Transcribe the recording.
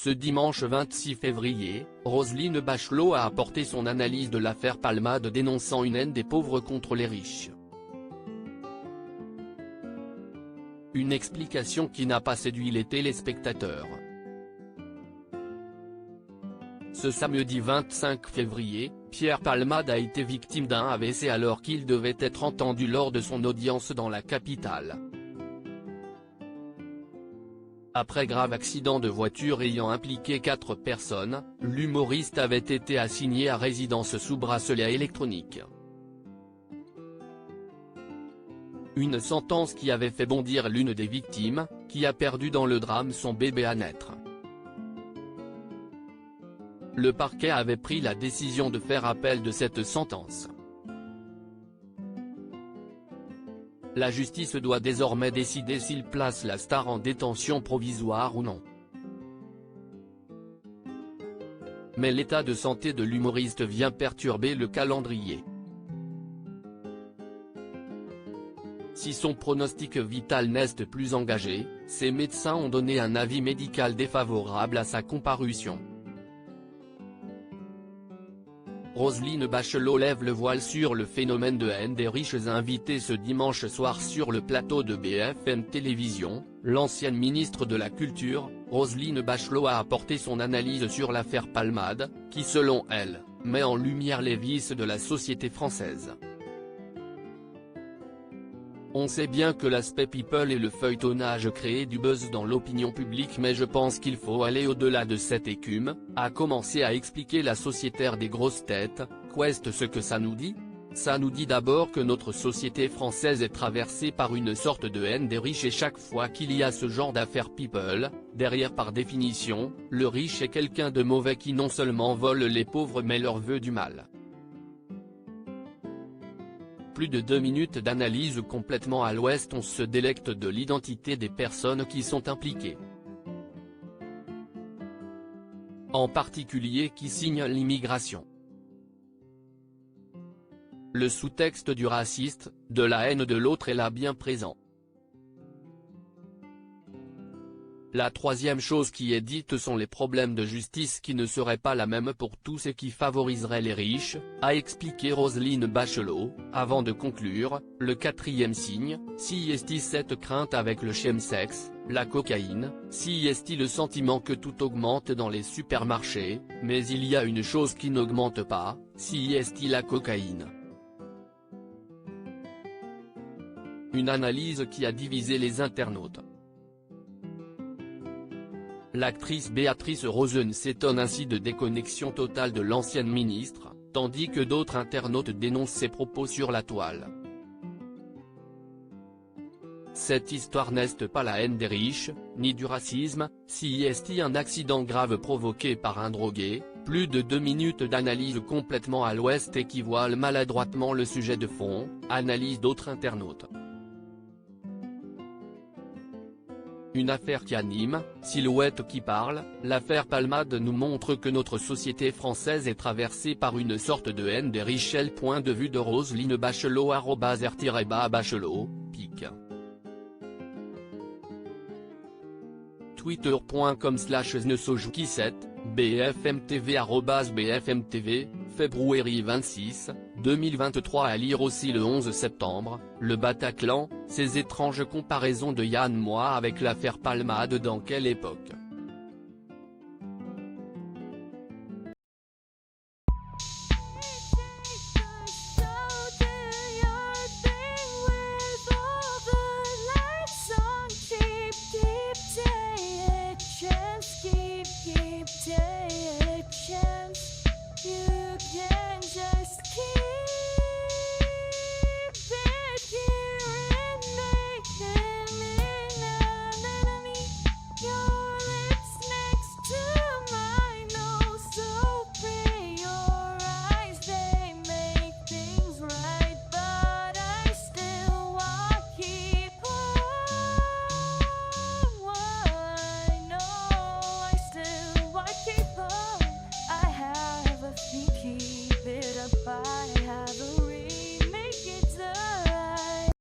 Ce dimanche 26 février, Roselyne Bachelot a apporté son analyse de l'affaire Palmade dénonçant une haine des pauvres contre les riches. Une explication qui n'a pas séduit les téléspectateurs. Ce samedi 25 février, Pierre Palmade a été victime d'un AVC alors qu'il devait être entendu lors de son audience dans la capitale. Après grave accident de voiture ayant impliqué 4 personnes, l'humoriste avait été assigné à résidence sous bracelet électronique. Une sentence qui avait fait bondir l'une des victimes, qui a perdu dans le drame son bébé à naître. Le parquet avait pris la décision de faire appel de cette sentence. La justice doit désormais décider s'il place la star en détention provisoire ou non. Mais l'état de santé de l'humoriste vient perturber le calendrier. Si son pronostic vital n'est plus engagé, ses médecins ont donné un avis médical défavorable à sa comparution. Roselyne Bachelot lève le voile sur le phénomène de haine des riches invitée ce dimanche soir sur le plateau de BFM Télévision. L'ancienne ministre de la Culture, Roselyne Bachelot a apporté son analyse sur l'affaire Palmade, qui selon elle, met en lumière les vices de la société française. On sait bien que l'aspect people et le feuilletonnage créent du buzz dans l'opinion publique, mais je pense qu'il faut aller au-delà de cette écume, a commencé à expliquer la sociétaire des grosses têtes. Qu'est-ce ce que ça nous dit? Ça nous dit d'abord que notre société française est traversée par une sorte de haine des riches et chaque fois qu'il y a ce genre d'affaires people, derrière par définition, le riche est quelqu'un de mauvais qui non seulement vole les pauvres mais leur veut du mal. Plus de 2 minutes d'analyse complètement à l'ouest, on se délecte de l'identité des personnes qui sont impliquées. En particulier qui signent l'immigration. Le sous-texte du raciste, de la haine de l'autre est là bien présent. La troisième chose qui est dite sont les problèmes de justice qui ne seraient pas la même pour tous et qui favoriseraient les riches, a expliqué Roselyne Bachelot, avant de conclure, le quatrième signe, si est cette crainte avec le chemsex, la cocaïne, si est le sentiment que tout augmente dans les supermarchés, mais il y a une chose qui n'augmente pas, si est la cocaïne. Une analyse qui a divisé les internautes. L'actrice Béatrice Rosen s'étonne ainsi de déconnexion totale de l'ancienne ministre, tandis que d'autres internautes dénoncent ses propos sur la toile. Cette histoire n'est pas la haine des riches, ni du racisme, si est un accident grave provoqué par un drogué. Plus de 2 minutes d'analyse complètement à l'ouest et qui voile maladroitement le sujet de fond, analyse d'autres internautes. Une affaire qui anime, silhouette qui parle, l'affaire Palmade nous montre que notre société française est traversée par une sorte de haine des riches. Point de vue de Roselyne Bachelot @r_Bachelot, pic. Twitter.com/Nesojouki7, BFMTV @BFMTV, février 26, 2023 à lire aussi le 11 septembre, le Bataclan, ces étranges comparaisons de Yann Moix avec l'affaire Palmade dans quelle époque?